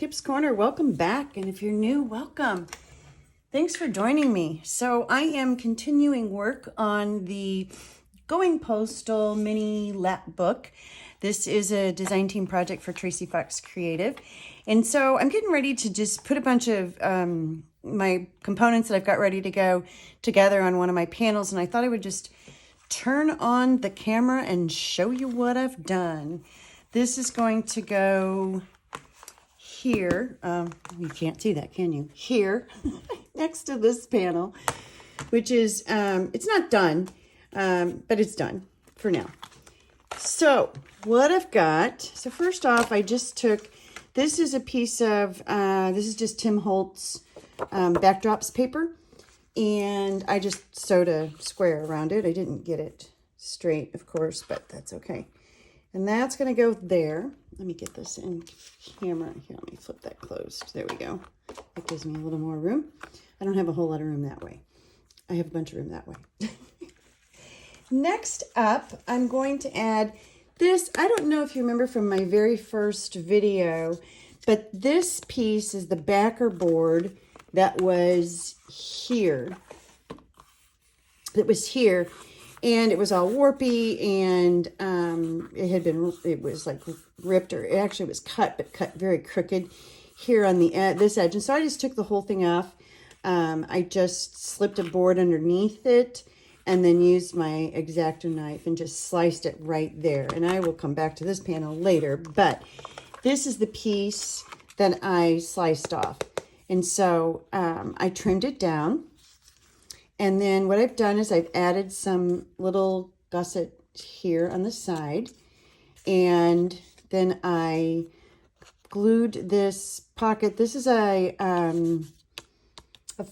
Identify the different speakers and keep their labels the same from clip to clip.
Speaker 1: Kip's Corner. Welcome back. And if you're new, welcome. Thanks for joining me. So I am continuing work on the Going POstal Mini Lapbook. This is a design team project for Tracie Foxy Creative. And so I'm getting ready to just put a bunch of my components that I've got ready to go together on one of my panels. And I thought I would just turn on the camera and show you what I've done. This is going to go here. You can't see that, can you? Here, next to this panel, which is, it's not done, but it's done for now. So what I've got, so first off, I just took, this is a piece of, this is just Tim Holtz backdrops paper, and I just sewed a square around it. I didn't get it straight, of course, but that's okay. And that's going to go there. Let me get this in camera. Here, let me flip that closed. There we go. That gives me a little more room. I don't have a whole lot of room that way. I have a bunch of room that way. Next up, I'm going to add this. I don't know if you remember from my very first video, but this piece is the backer board that was here. It was here. And it was all warpy, and it was like ripped, or it actually was cut, but cut very crooked here on the this edge. And so I just took the whole thing off. I just slipped a board underneath it, and then used my X-Acto knife and just sliced it right there. And I will come back to this panel later, but this is the piece that I sliced off. And so I trimmed it down. And then what I've done is I've added some little gusset here on the side. And then I glued this pocket. This is a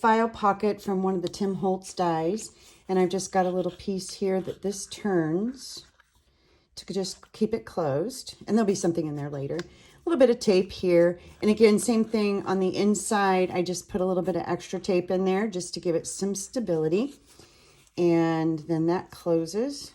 Speaker 1: file pocket from one of the Tim Holtz dies. And I've just got a little piece here that this turns to just keep it closed. And there'll be something in there later. A little bit of tape here. And again, same thing on the inside. I just put a little bit of extra tape in there just to give it some stability. And then that closes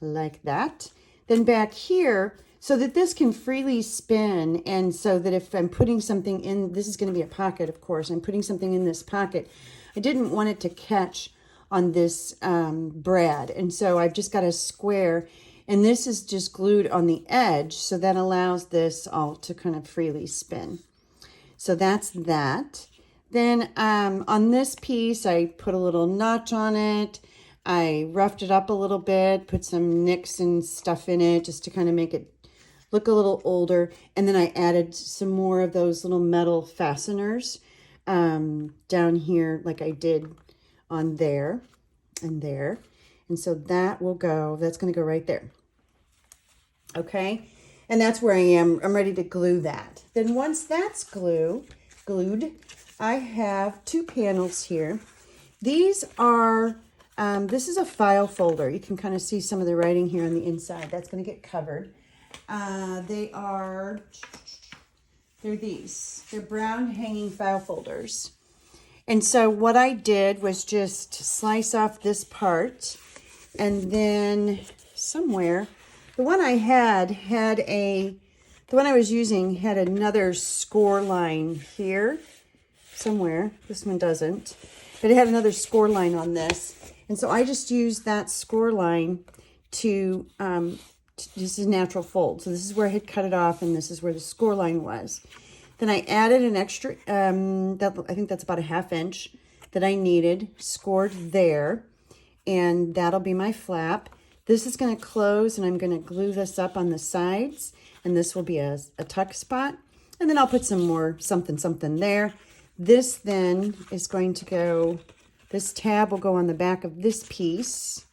Speaker 1: like that. Then back here, so that this can freely spin, and so that if I'm putting something in, this is going to be a pocket, of course. I'm putting something in this pocket. I didn't want it to catch on this brad. And so I've just got a square. And this is just glued on the edge, so that allows this all to kind of freely spin. So that's that. Then on this piece, I put a little notch on it. I roughed it up a little bit, put some nicks and stuff in it just to kind of make it look a little older. And then I added some more of those little metal fasteners down here like I did on there and there. And so that will go, that's going to go right there. Okay, and that's where I am. I'm ready to glue that. Then once that's glued, I have two panels here. These are, this is a file folder. You can kind of see some of the writing here on the inside. That's going to get covered. They're these. They're brown hanging file folders. And so what I did was just slice off this part, and then somewhere, the one I the one I was using had another score line here somewhere. This one doesn't, but it had another score line on this. And so I just used that score line to, this is natural fold. So this is where I had cut it off, and this is where the score line was. Then I added an extra, I think that's about a 1/2 inch that I needed, scored there, and that'll be my flap. This is going to close, and I'm going to glue this up on the sides, and this will be a tuck spot. And then I'll put some more something there. This then is going to go, this tab will go on the back of this piece,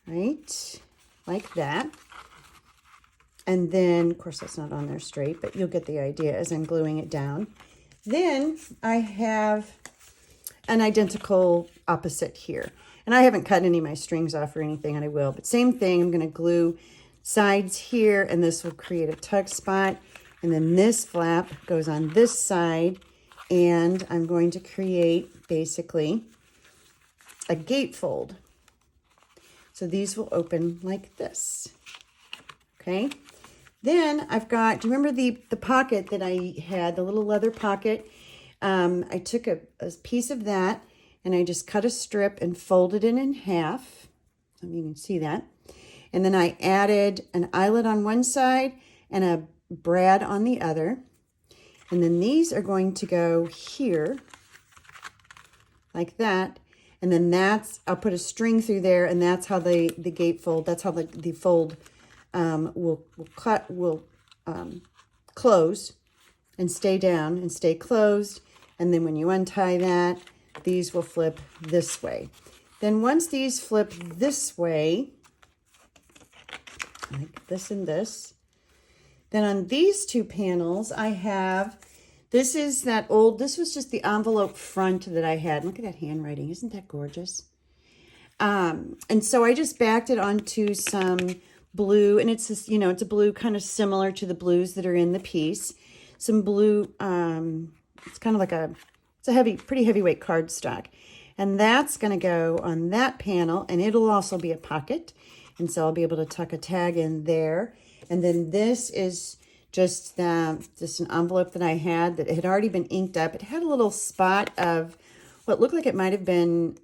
Speaker 1: right, like that. And then, of course, that's not on there straight, but you'll get the idea as I'm gluing it down. Then I have an identical opposite here. And I haven't cut any of my strings off or anything, and I will. But same thing, I'm going to glue sides here, and this will create a tuck spot. And then this flap goes on this side, and I'm going to create, basically, a gatefold. So these will open like this. Okay? Then I've got, do you remember the pocket that I had, the little leather pocket? I took a piece of that and I just cut a strip and folded it in half. So you can see that. And then I added an eyelet on one side and a brad on the other. And then these are going to go here like that. And then I'll put a string through there, and that's how the gatefold, that's how the fold will close and stay down and stay closed. And then when you untie that, these will flip this way. Then once these flip this way, like this and this, then on these two panels, I have, this was just the envelope front that I had. Look at that handwriting. Isn't that gorgeous? And so I just backed it onto some blue, and it's this, it's a blue kind of similar to the blues that are in the piece. Some blue, it's kind of like it's a pretty heavyweight cardstock. And that's going to go on that panel, and it'll also be a pocket. And so I'll be able to tuck a tag in there. And then this is just an envelope that I had that had already been inked up. It had a little spot of what looked like it might have been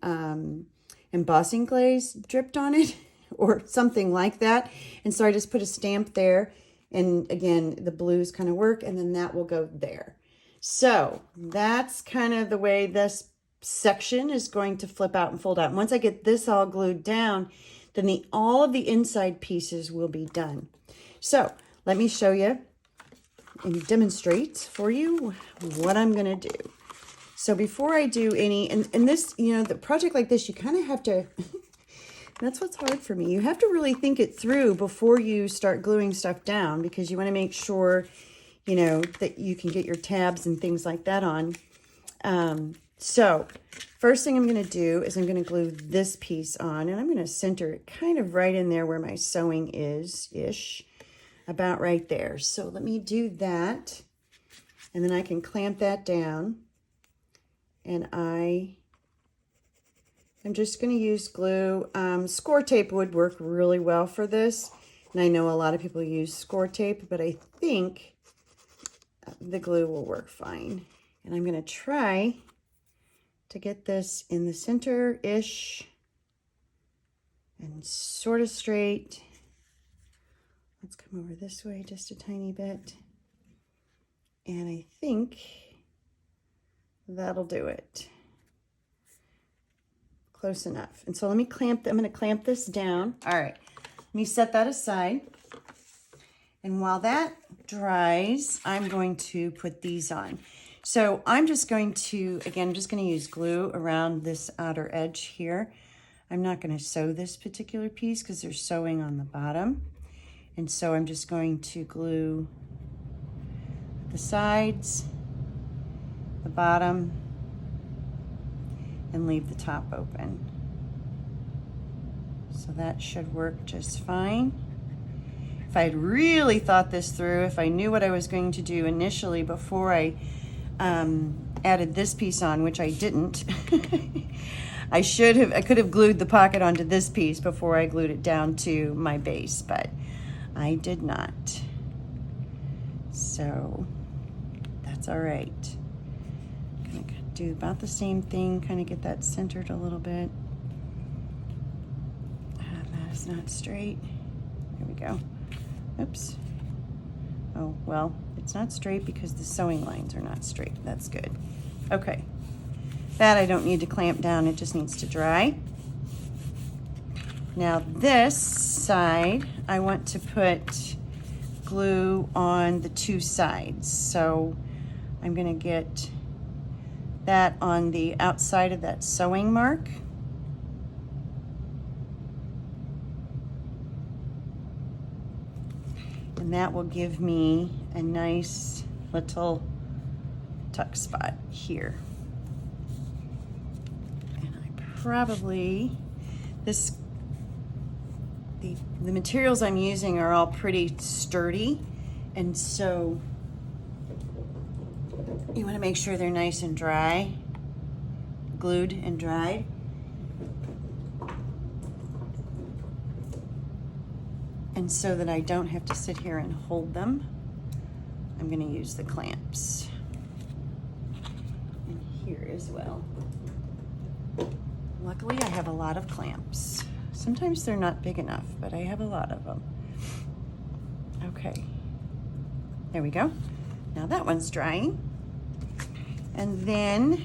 Speaker 1: embossing glaze dripped on it or something like that. And so I just put a stamp there. And again, the blues kind of work, and then that will go there. So that's kind of the way this section is going to flip out and fold out. And once I get this all glued down, then all of the inside pieces will be done. So let me show you and demonstrate for you what I'm going to do. So before I do any, and this, the project like this, you kind of have to, that's what's hard for me. You have to really think it through before you start gluing stuff down, because you want to make sure, that you can get your tabs and things like that on. So first thing I'm going to do is I'm going to glue this piece on, and I'm going to center it kind of right in there where my sewing is-ish, about right there. So let me do that, and then I can clamp that down, and I'm just going to use glue. Score tape would work really well for this, and I know a lot of people use score tape, but I think the glue will work fine. And I'm going to try to get this in the center-ish and sort of straight. Let's come over this way just a tiny bit. And I think that'll do it. Close enough. And so let me I'm going to clamp this down. All right, let me set that aside. And while that dries, I'm going to put these on. So I'm just going to, again, I'm just going to use glue around this outer edge here. I'm not going to sew this particular piece because there's sewing on the bottom. And so I'm just going to glue the sides, the bottom, and leave the top open. So that should work just fine. If I had really thought this through, if I knew what I was going to do initially before I added this piece on, which I didn't, I could have glued the pocket onto this piece before I glued it down to my base, but I did not. So that's all right. I'm gonna do about the same thing, kind of get that centered a little bit. That is not straight. There we go. Oops. Oh, well, it's not straight because the sewing lines are not straight. That's good. Okay. That I don't need to clamp down. It just needs to dry. Now this side, I want to put glue on the two sides. So I'm going to get that on the outside of that sewing mark. And that will give me a nice little tuck spot here. And I probably, the materials I'm using are all pretty sturdy, and so you want to make sure they're nice and dry, glued and dried. And so that I don't have to sit here and hold them, I'm going to use the clamps. And here as well. Luckily, I have a lot of clamps. Sometimes they're not big enough, but I have a lot of them. Okay, there we go. Now that one's drying. And then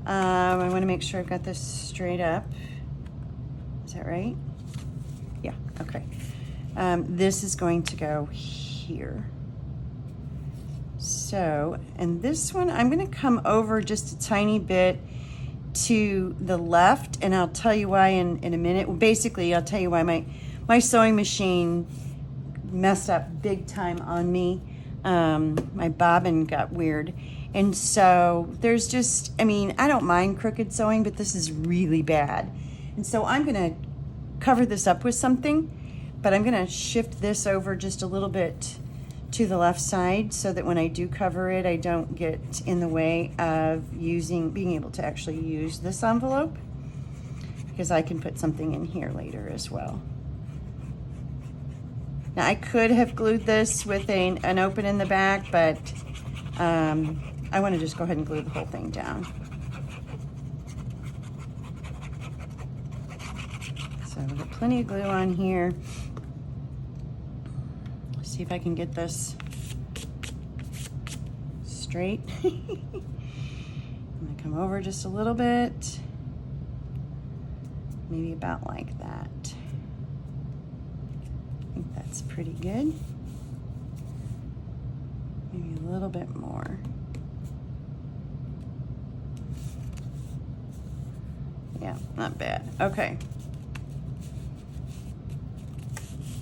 Speaker 1: I want to make sure I've got this straight up. Is that right? Yeah, okay. This is going to go here. So, and this one, I'm going to come over just a tiny bit to the left, and I'll tell you why in a minute. Well, basically, I'll tell you why my sewing machine messed up big time on me. My bobbin got weird. And so there's just, I mean, I don't mind crooked sewing, but this is really bad. And so I'm going to cover this up with something, but I'm going to shift this over just a little bit to the left side so that when I do cover it, I don't get in the way of being able to actually use this envelope, because I can put something in here later as well. Now I could have glued this with an open in the back, but I want to just go ahead and glue the whole thing down. So I've got plenty of glue on here. Let's see if I can get this straight. I'm going to come over just a little bit, maybe about like that. I think that's pretty good. Maybe a little bit more. Yeah, not bad. Okay.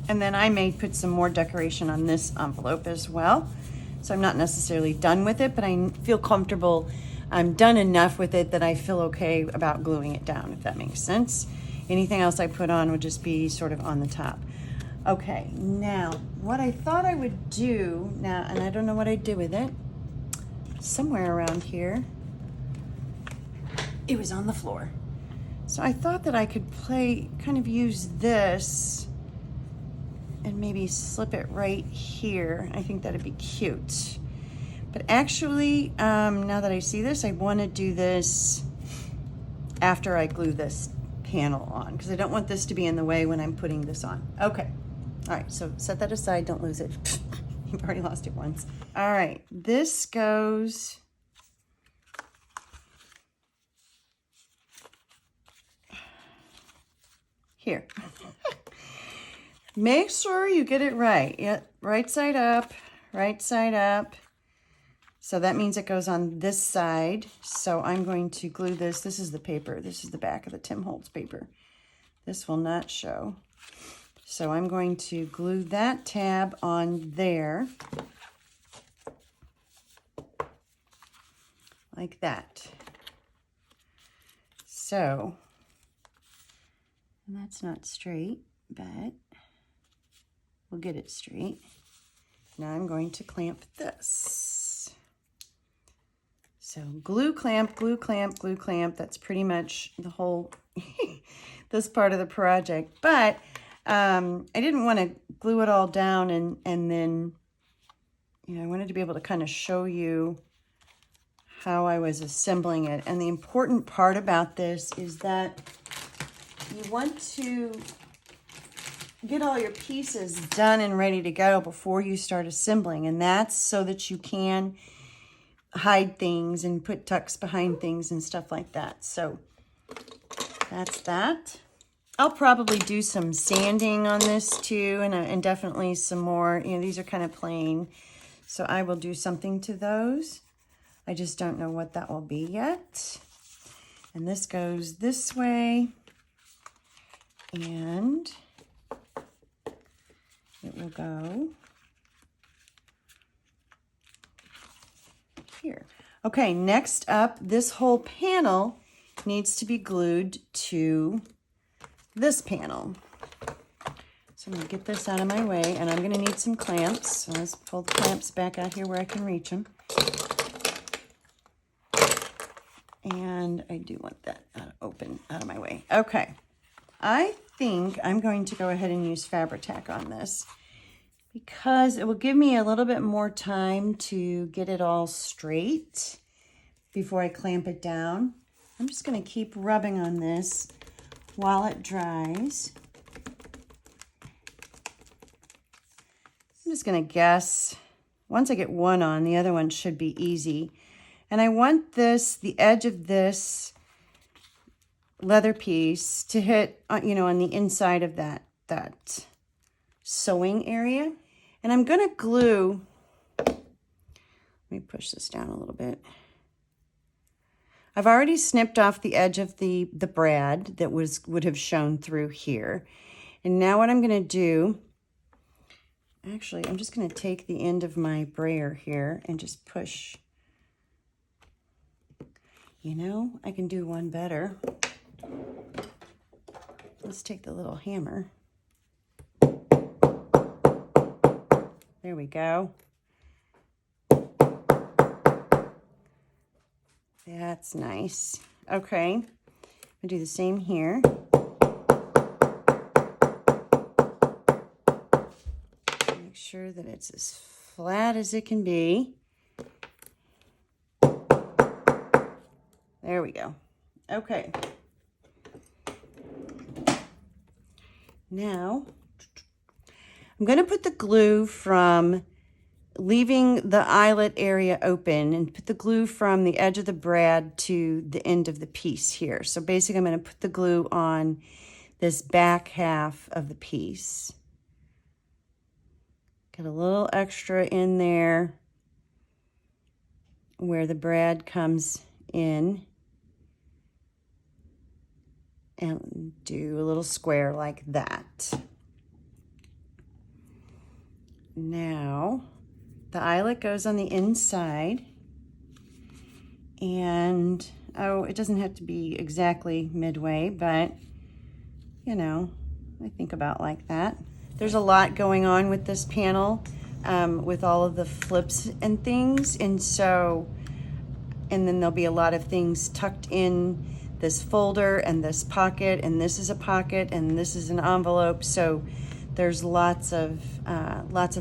Speaker 1: And then I may put some more decoration on this envelope as well. So I'm not necessarily done with it, but I feel comfortable. I'm done enough with it that I feel okay about gluing it down, if that makes sense. Anything else I put on would just be sort of on the top. Okay, now what I thought I would do now, and I don't know what I did with it, somewhere around here, it was on the floor. So I thought that I could kind of use this and maybe slip it right here. I think that'd be cute. But actually, now that I see this, I want to do this after I glue this panel on, because I don't want this to be in the way when I'm putting this on. Okay. All right, so set that aside, don't lose it. You've already lost it once. All right, this goes here. Make sure you get it right. Yeah, right side up, right side up. So that means it goes on this side. So I'm going to glue this. This is the paper. This is the back of the Tim Holtz paper. This will not show. So I'm going to glue that tab on there. Like that. So, and that's not straight, but we'll get it straight. Now I'm going to clamp this. So glue, clamp, glue, clamp, glue, clamp. That's pretty much the whole, this part of the project. But I didn't want to glue it all down and then, you know, I wanted to be able to kind of show you how I was assembling it. And the important part about this is that you want to get all your pieces done and ready to go before you start assembling. And that's so that you can hide things and put tucks behind things and stuff like that. So that's that. I'll probably do some sanding on this too, and definitely some more. You know, these are kind of plain, so I will do something to those. I just don't know what that will be yet. And this goes this way, and it will go here. Okay, next up, this whole panel needs to be glued to this panel. So I'm going to get this out of my way, and I'm going to need some clamps. So let's pull the clamps back out here where I can reach them. And I do want that open out of my way. Okay. I think I'm going to go ahead and use Fabri-Tac on this because it will give me a little bit more time to get it all straight before I clamp it down. I'm just going to keep rubbing on this while it dries. I'm just going to guess. Once I get one on, the other one should be easy. And I want this, the edge of this leather piece to hit, you know, on the inside of that sewing area. And I'm going to glue, let me push this down a little bit. I've already snipped off the edge of the brad that would have shown through here. And now what I'm going to do, actually, I'm just going to take the end of my brayer here and just push. You know, I can do one better. Let's take the little hammer. There we go. That's nice. Okay, I'm gonna do the same here. Make sure that it's as flat as it can be. There we go. Okay. Now, I'm going to put the glue from leaving the eyelet area open and put the glue from the edge of the brad to the end of the piece here. So basically I'm going to put the glue on this back half of the piece. Get a little extra in there where the brad comes in. And do a little square like that. Now, the eyelet goes on the inside. And, oh, it doesn't have to be exactly midway, but, you know, I think about like that. There's a lot going on with this panel, with all of the flips and things. And so, and then there'll be a lot of things tucked in this folder and this pocket, and this is a pocket, and this is an envelope. So there's lots of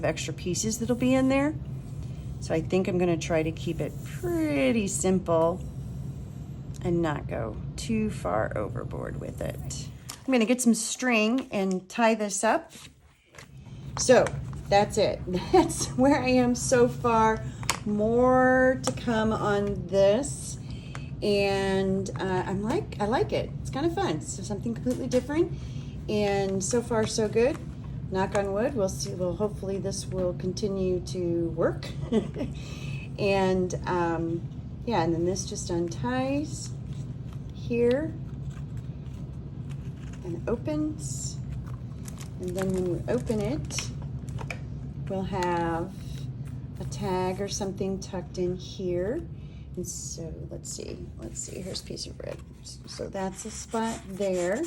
Speaker 1: extra pieces that'll be in there. So I think I'm going to try to keep it pretty simple and not go too far overboard with it. I'm going to get some string and tie this up. So that's it. That's where I am so far. More to come on this. And I like it. It's kind of fun. So something completely different. And so far so good. Knock on wood. We'll see. Well, hopefully this will continue to work. And yeah, and then this just unties here and opens. And then when you open it, we'll have a tag or something tucked in here. And so let's see, here's a piece of red. So that's a spot there.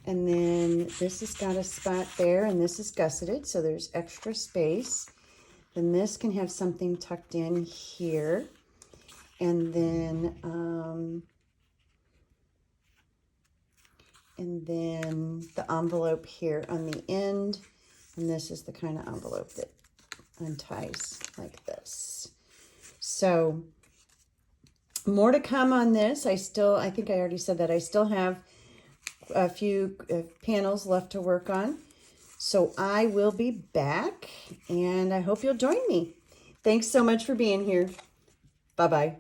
Speaker 1: And then this has got a spot there, and this is gusseted, so there's extra space. Then this can have something tucked in here. And then the envelope here on the end. And this is the kind of envelope that unties like this. So more to come on this. I think I already said that I still have a few panels left to work on. So I will be back, and I hope you'll join me. Thanks so much for being here. Bye-bye.